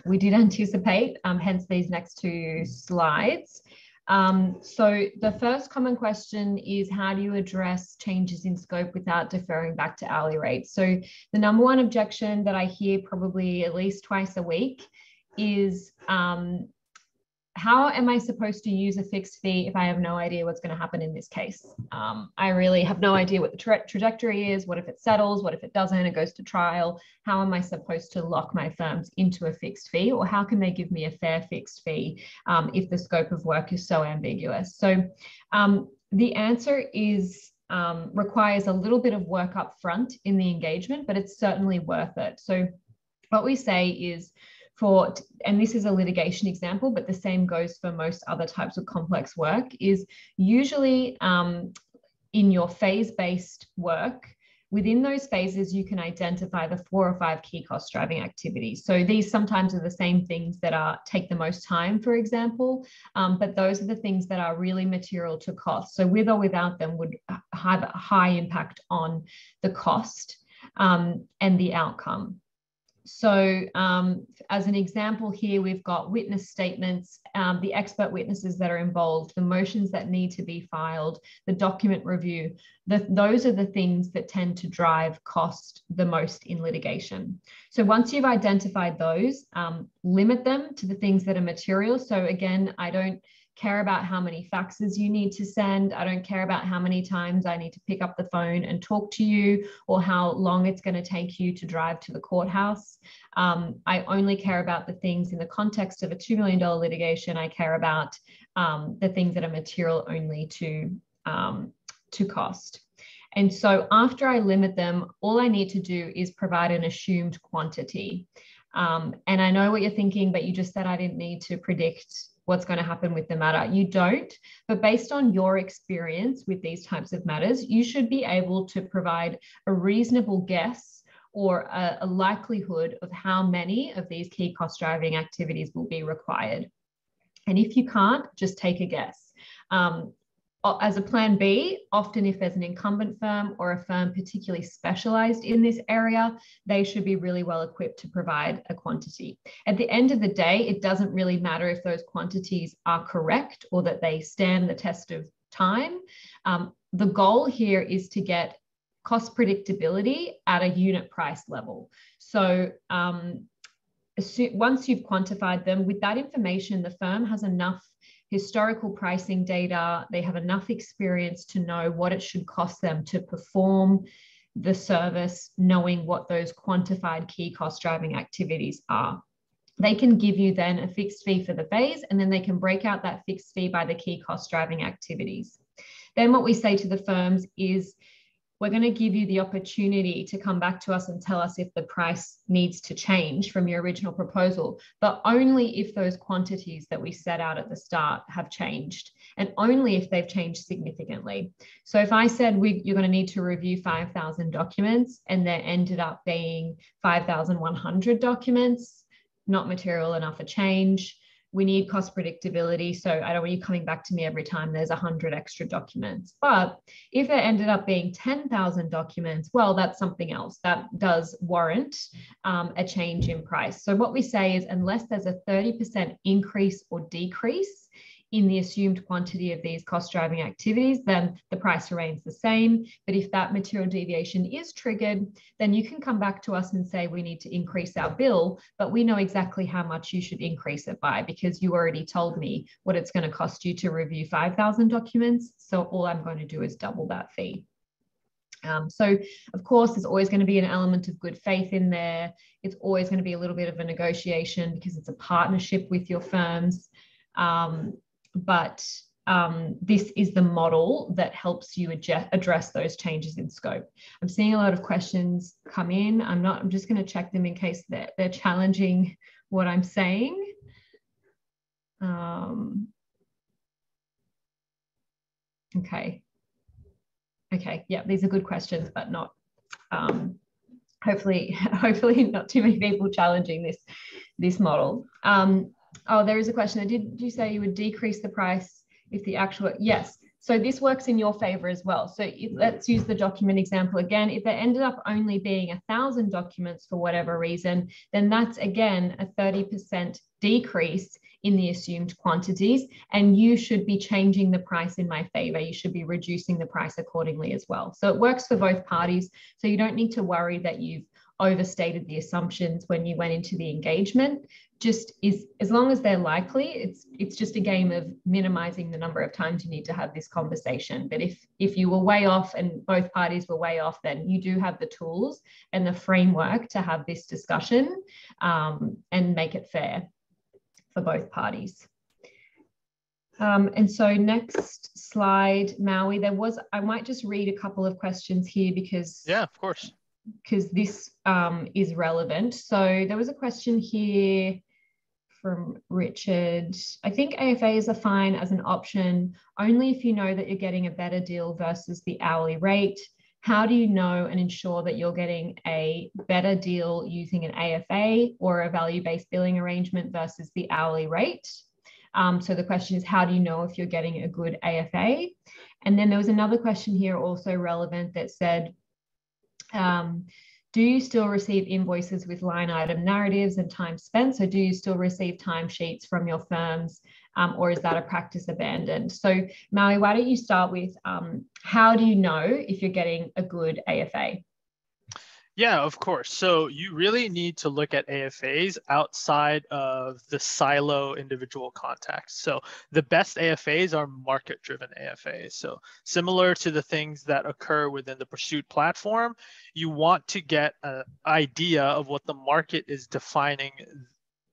we did anticipate, hence these next two slides. So the first common question is, how do you address changes in scope without deferring back to hourly rates? So the number one objection that I hear probably at least twice a week is, how am I supposed to use a fixed fee if I have no idea what's going to happen in this case? I really have no idea what the trajectory is. What if it settles? What if it doesn't? It goes to trial. How am I supposed to lock my firms into a fixed fee? Or how can they give me a fair fixed fee if the scope of work is so ambiguous? So the answer is requires a little bit of work up front in the engagement, but it's certainly worth it. So what we say is, and this is a litigation example, but the same goes for most other types of complex work, is usually in your phase-based work, within those phases, you can identify the 4 or 5 key cost driving activities. So these sometimes are the same things that take the most time, for example, but those are the things that are really material to cost. So with or without them would have a high impact on the cost and the outcome. So as an example here, we've got witness statements, the expert witnesses that are involved, the motions that need to be filed, the document review. Those are the things that tend to drive cost the most in litigation. So once you've identified those, limit them to the things that are material. So again, I don't care about how many faxes you need to send. I don't care about how many times I need to pick up the phone and talk to you, or how long it's going to take you to drive to the courthouse. I only care about the things in the context of a $2 million litigation. I care about the things that are material only to cost. And so after I limit them, all I need to do is provide an assumed quantity. And I know what you're thinking, but you just said I didn't need to predict what's going to happen with the matter. You don't, but based on your experience with these types of matters, you should be able to provide a reasonable guess or a likelihood of how many of these key cost driving activities will be required. And if you can't, just take a guess. As a plan B, often if there's an incumbent firm or a firm particularly specialized in this area, they should be really well equipped to provide a quantity. At the end of the day, it doesn't really matter if those quantities are correct or that they stand the test of time. The goal here is to get cost predictability at a unit price level. So once you've quantified them, with that information, the firm has enough historical pricing data, they have enough experience to know what it should cost them to perform the service, knowing what those quantified key cost driving activities are. They can give you then a fixed fee for the phase, and then they can break out that fixed fee by the key cost driving activities. Then what we say to the firms is, we're going to give you the opportunity to come back to us and tell us if the price needs to change from your original proposal, but only if those quantities that we set out at the start have changed, and only if they've changed significantly. So if I said you're going to need to review 5,000 documents and there ended up being 5,100 documents, not material enough a change. We need cost predictability. So I don't want you coming back to me every time there's 100 extra documents. But if it ended up being 10,000 documents, well, that's something else. That does warrant a change in price. So what we say is, unless there's a 30% increase or decrease in the assumed quantity of these cost driving activities, then the price remains the same. But if that material deviation is triggered, then you can come back to us and say, we need to increase our bill, but we know exactly how much you should increase it by because you already told me what it's going to cost you to review 5,000 documents. So all I'm going to do is double that fee. So of course, there's always going to be an element of good faith in there. It's always going to be a little bit of a negotiation because it's a partnership with your firms. But this is the model that helps you address those changes in scope. I'm seeing a lot of questions come in. I'm just going to check them in case they're challenging what I'm saying. Okay, yeah, these are good questions, but not hopefully not too many people challenging this model. Oh, there is a question. Did you say you would decrease the price if the actual, yes. So this works in your favor as well. So let's use the document example again. If there ended up only being 1,000 documents for whatever reason, then that's again a 30% decrease in the assumed quantities, and you should be changing the price in my favor. You should be reducing the price accordingly as well. So it works for both parties. So you don't need to worry that you've overstated the assumptions when you went into the engagement. Just as long as they're likely, it's just a game of minimizing the number of times you need to have this conversation. But if you were way off and both parties were way off, then you do have the tools and the framework to have this discussion and make it fair for both parties. And so next slide, Maui, I might just read a couple of questions here because yeah, of course, because this is relevant. So there was a question here from Richard. I think AFAs are fine as an option only if you know that you're getting a better deal versus the hourly rate. How do you know and ensure that you're getting a better deal using an AFA or a value-based billing arrangement versus the hourly rate? So the question is, how do you know if you're getting a good AFA? And then there was another question here also relevant that said, do you still receive invoices with line item narratives and time spent? So do you still receive timesheets from your firms, or is that a practice abandoned? So Maui, why don't you start with how do you know if you're getting a good AFA? Yeah, of course. So you really need to look at AFAs outside of the silo individual context. So the best AFAs are market-driven AFAs. So similar to the things that occur within the PERSUIT platform, you want to get an idea of what the market is defining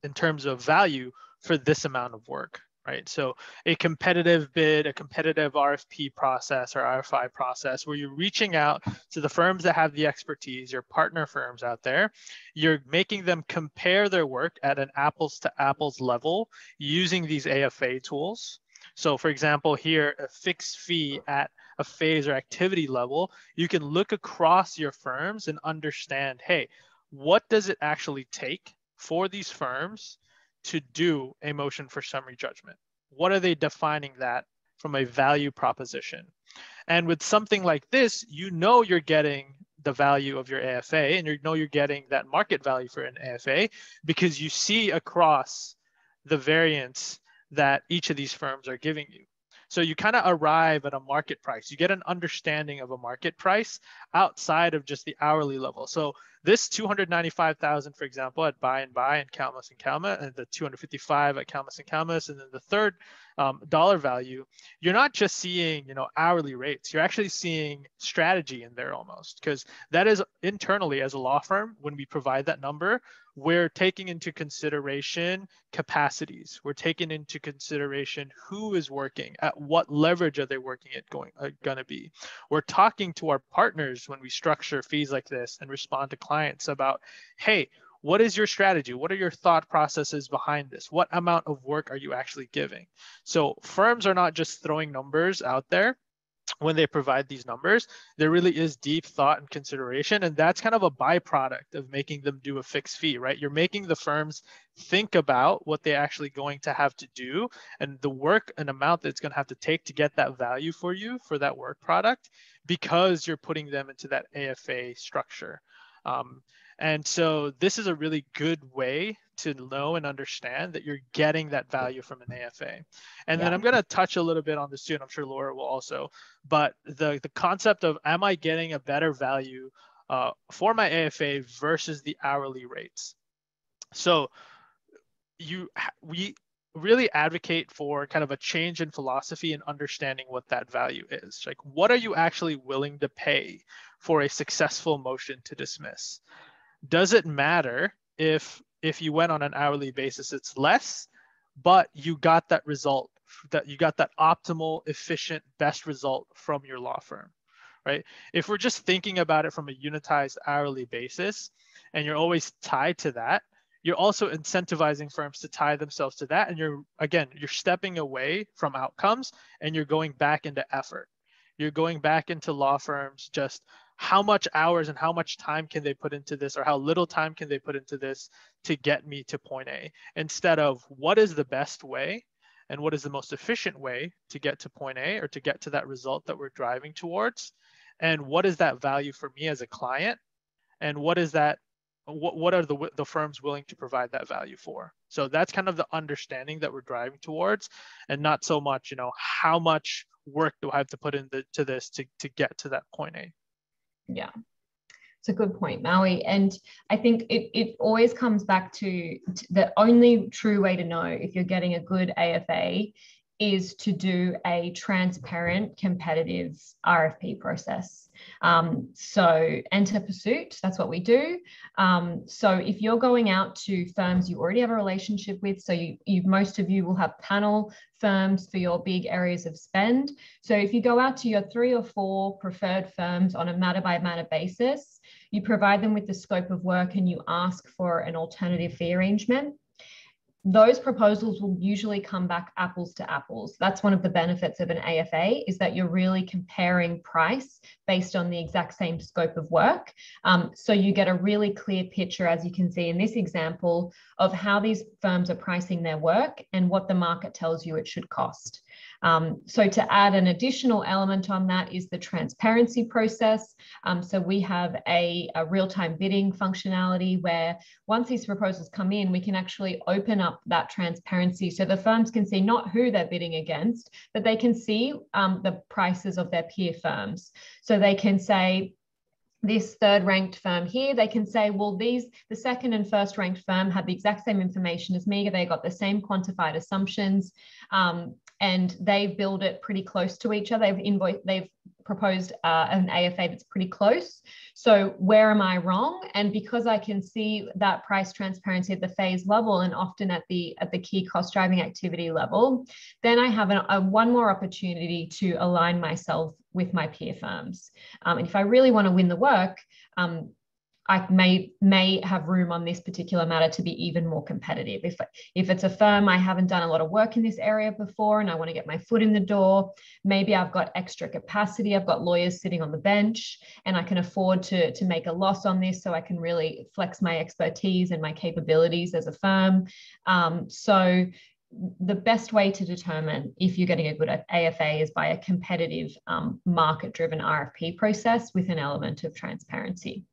in terms of value for this amount of work. Right. So a competitive bid, a competitive RFP process or RFI process where you're reaching out to the firms that have the expertise, your partner firms out there, you're making them compare their work at an apples to apples level using these AFA tools. So for example, here, a fixed fee at a phase or activity level, you can look across your firms and understand, hey, what does it actually take for these firms to do a motion for summary judgment? What are they defining that from a value proposition? And with something like this, you know you're getting the value of your AFA and you know you're getting that market value for an AFA because you see across the variance that each of these firms are giving you. So you kind of arrive at a market price. You get an understanding of a market price outside of just the hourly level. So this 295,000, for example, at Buy and Buy and Calmus and Calma, and the 255 at Calmus and Calmus, and then the third dollar value, you're not just seeing, hourly rates. You're actually seeing strategy in there almost, because that is internally as a law firm, when we provide that number, we're taking into consideration capacities. We're taking into consideration who is working, at what leverage are they working at going to be. We're talking to our partners when we structure fees like this and respond to clients about, hey, what is your strategy? What are your thought processes behind this? What amount of work are you actually giving? So firms are not just throwing numbers out there. When they provide these numbers, there really is deep thought and consideration, and that's kind of a byproduct of making them do a fixed fee, right? You're making the firms think about what they're actually going to have to do and the work and amount that it's going to have to take to get that value for you for that work product, because you're putting them into that AFA structure. And so this is a really good way to know and understand that you're getting that value from an AFA. And then I'm going to touch a little bit on this too, and I'm sure Laura will also, but the concept of, am I getting a better value for my AFA versus the hourly rates? So we really advocate for kind of a change in philosophy and understanding what that value is. Like, what are you actually willing to pay for a successful motion to dismiss? Does it matter if you went on an hourly basis, it's less, but you got that result, that you got that optimal, efficient, best result from your law firm, right? If we're just thinking about it from a unitized hourly basis, and you're always tied to that, you're also incentivizing firms to tie themselves to that. And you're stepping away from outcomes and you're going back into effort. You're going back into law firms, just how much hours and how much time can they put into this, or how little time can they put into this to get me to point A, instead of what is the best way and what is the most efficient way to get to point A, or to get to that result that we're driving towards. And what is that value for me as a client? And what is that? What are the firms willing to provide that value for? So that's kind of the understanding that we're driving towards, and not so much, how much work do I have to put into this to get to that point A? Yeah, it's a good point, Maui. And I think it always comes back to the only true way to know if you're getting a good AFA is to do a transparent, competitive RFP process. So enter PERSUIT, that's what we do. So if you're going out to firms you already have a relationship with, so most of you will have panel firms for your big areas of spend. So if you go out to your 3 or 4 preferred firms on a matter by matter basis, you provide them with the scope of work and you ask for an alternative fee arrangement. Those proposals will usually come back apples to apples. That's one of the benefits of an AFA, is that you're really comparing price based on the exact same scope of work. So you get a really clear picture, as you can see in this example, of how these firms are pricing their work and what the market tells you it should cost. So to add an additional element on that is the transparency process. So we have a real-time bidding functionality where once these proposals come in, we can actually open up that transparency so the firms can see not who they're bidding against, but they can see the prices of their peer firms. So they can say, this third ranked firm here, they can say, well, the second and first ranked firm had the exact same information as me. They got the same quantified assumptions, and they've billed it pretty close to each other. They've proposed an AFA that's pretty close. So where am I wrong? And because I can see that price transparency at the phase level and often at the key cost driving activity level, then I have one more opportunity to align myself with my peer firms. And if I really want to win the work, I may have room on this particular matter to be even more competitive. If it's a firm I haven't done a lot of work in this area before and I want to get my foot in the door, maybe I've got extra capacity, I've got lawyers sitting on the bench, and I can afford to make a loss on this so I can really flex my expertise and my capabilities as a firm. So the best way to determine if you're getting a good AFA is by a competitive market-driven RFP process with an element of transparency.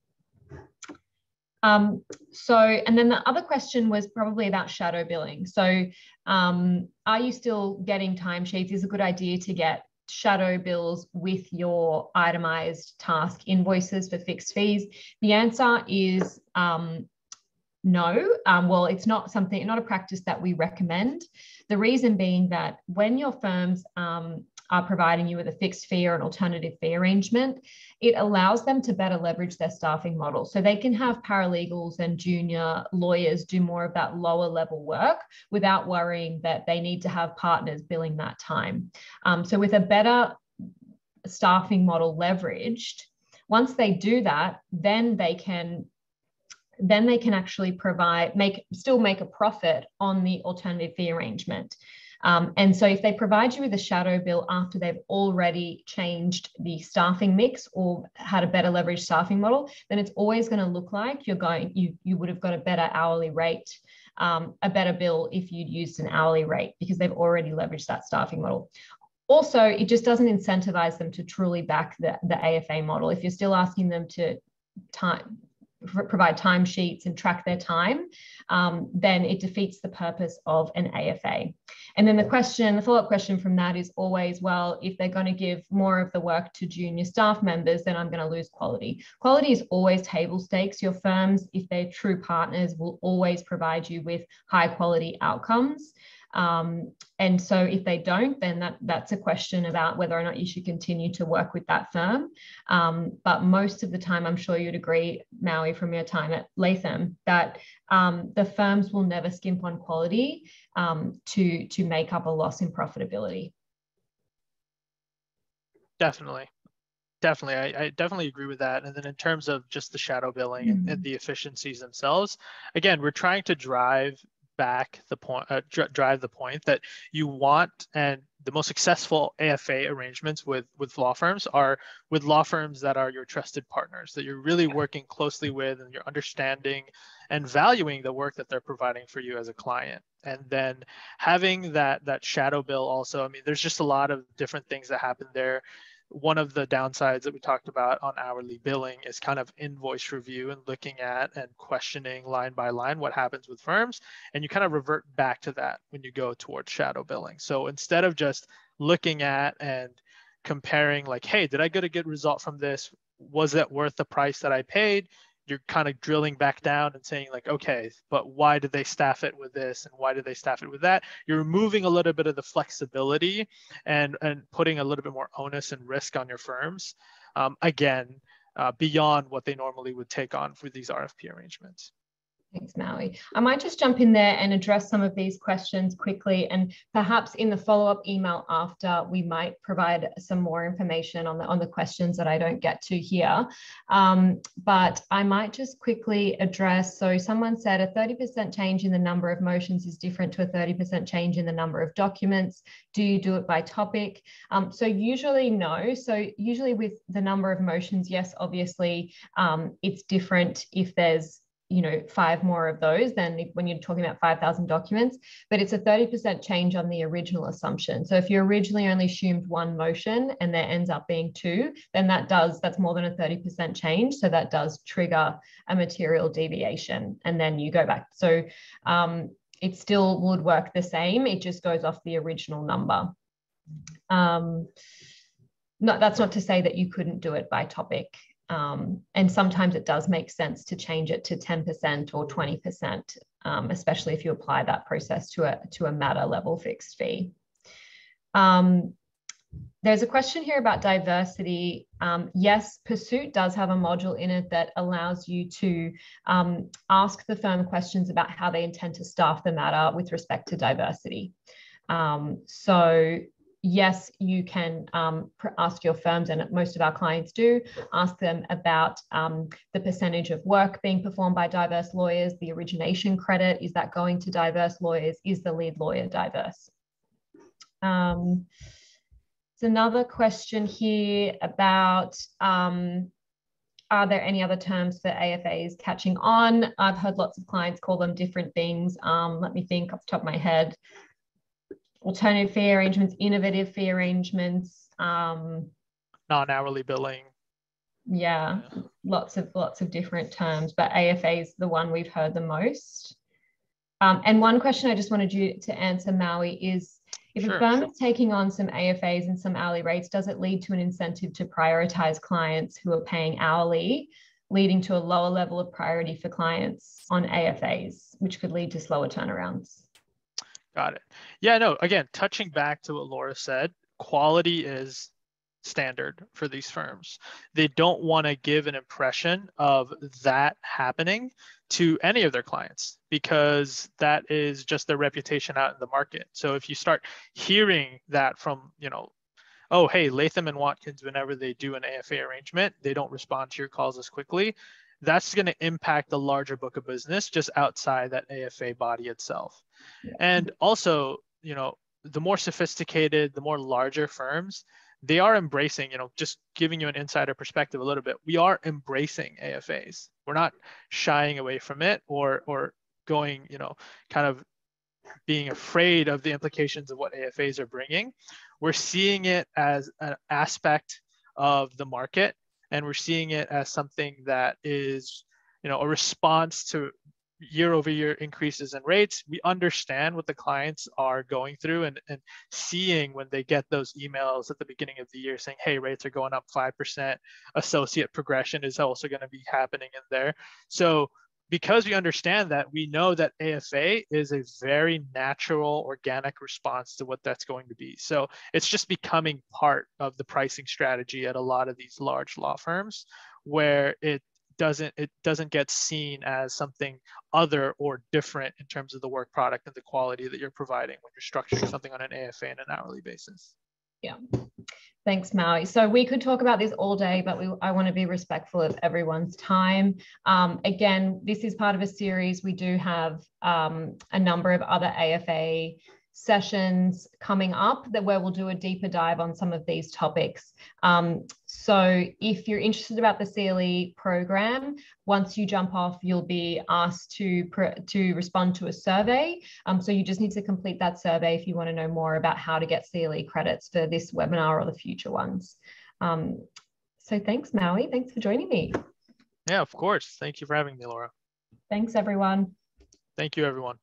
And then the other question was probably about shadow billing. So are you still getting timesheets? Is it a good idea to get shadow bills with your itemized task invoices for fixed fees? The answer is no. Well, it's not a practice that we recommend. The reason being that when your firms are providing you with a fixed fee or an alternative fee arrangement, it allows them to better leverage their staffing model. So they can have paralegals and junior lawyers do more of that lower level work without worrying that they need to have partners billing that time. So with a better staffing model leveraged, once they do that, then they can actually still make a profit on the alternative fee arrangement. And so if they provide you with a shadow bill after they've already changed the staffing mix or had a better leveraged staffing model, then it's always going to look like you would have got a better hourly rate, a better bill if you'd used an hourly rate, because they've already leveraged that staffing model. Also, it just doesn't incentivize them to truly back the AFA model. If you're still asking them to provide timesheets and track their time, then it defeats the purpose of an AFA. And then the follow-up question from that is always, well, if they're going to give more of the work to junior staff members, then I'm going to lose quality. Quality is always table stakes. Your firms, if they're true partners, will always provide you with high quality outcomes. And so if they don't, then that's a question about whether or not you should continue to work with that firm. But most of the time, I'm sure you'd agree, Maui, from your time at Latham, that the firms will never skimp on quality to make up a loss in profitability. Definitely. I definitely agree with that. And then in terms of just the shadow billing and the efficiencies themselves, again, we're trying to drive the point that you want, and the most successful AFA arrangements with law firms are with law firms that are your trusted partners, that you're really working closely with, and you're understanding and valuing the work that they're providing for you as a client. And then having that shadow bill also, I mean, there's just a lot of different things that happen there. One of the downsides that we talked about on hourly billing is kind of invoice review and looking at and questioning line by line what happens with firms. And you kind of revert back to that when you go towards shadow billing. So instead of just looking at and comparing like, hey, did I get a good result from this? Was it worth the price that I paid? You're kind of drilling back down and saying like, okay, but why did they staff it with this? And why did they staff it with that? You're removing a little bit of the flexibility and putting a little bit more onus and risk on your firms, beyond what they normally would take on for these RFP arrangements. Thanks, Maui. I might just jump in there and address some of these questions quickly, and perhaps in the follow-up email after, we might provide some more information on the questions that I don't get to here. But I might just quickly address, so someone said a 30% change in the number of motions is different to a 30% change in the number of documents. Do you do it by topic? So usually no. So usually with the number of motions, yes, obviously it's different if there's 5 more of those than when you're talking about 5,000 documents, but it's a 30% change on the original assumption. So if you originally only assumed 1 motion and there ends up being 2, then that's more than a 30% change. So that does trigger a material deviation, and then you go back. So it still would work the same. It just goes off the original number. That's not to say that you couldn't do it by topic. And sometimes it does make sense to change it to 10% or 20%, especially if you apply that process to a matter level fixed fee. There's a question here about diversity. Yes, PERSUIT does have a module in it that allows you to ask the firm questions about how they intend to staff the matter with respect to diversity. So yes, you can ask your firms, and most of our clients do, ask them about the percentage of work being performed by diverse lawyers, the origination credit, is that going to diverse lawyers? Is the lead lawyer diverse? There's another question here about, are there any other terms for AFAs catching on? I've heard lots of clients call them different things. Let me think off the top of my head. Alternative fee arrangements, innovative fee arrangements, non-hourly billing. Yeah, lots of different terms, but AFA is the one we've heard the most. And one question I just wanted you to answer, Maui, is if a firm is taking on some AFAs and some hourly rates, does it lead to an incentive to prioritize clients who are paying hourly, leading to a lower level of priority for clients on AFAs, which could lead to slower turnarounds? Got it. Yeah, no, again, touching back to what Laura said, quality is standard for these firms. They don't want to give an impression of that happening to any of their clients, because that is just their reputation out in the market. So if you start hearing that from, oh, hey, Latham and Watkins, whenever they do an AFA arrangement, they don't respond to your calls as quickly, that's going to impact the larger book of business just outside that AFA body itself. Yeah. And also, the more sophisticated, the more larger firms, they are embracing, just giving you an insider perspective a little bit, we are embracing AFAs. We're not shying away from it or going, kind of being afraid of the implications of what AFAs are bringing. We're seeing it as an aspect of the market, and we're seeing it as something that is a response to year-over-year increases in rates. We understand what the clients are going through, and seeing when they get those emails at the beginning of the year saying, hey, rates are going up 5%, associate progression is also going to be happening in there. So because we understand that, we know that AFA is a very natural, organic response to what that's going to be. So it's just becoming part of the pricing strategy at a lot of these large law firms, where it doesn't get seen as something other or different in terms of the work product and the quality that you're providing when you're structuring something on an AFA and an hourly basis. Yeah. Thanks, Maui. So we could talk about this all day, but I want to be respectful of everyone's time. Again, this is part of a series. We do have a number of other AFA sessions coming up where we'll do a deeper dive on some of these topics. So if you're interested about the CLE program, once you jump off, you'll be asked to respond to a survey. So you just need to complete that survey if you want to know more about how to get CLE credits for this webinar or the future ones. So thanks, Maui. Thanks for joining me. Yeah, of course. Thank you for having me, Laura. Thanks, everyone. Thank you, everyone.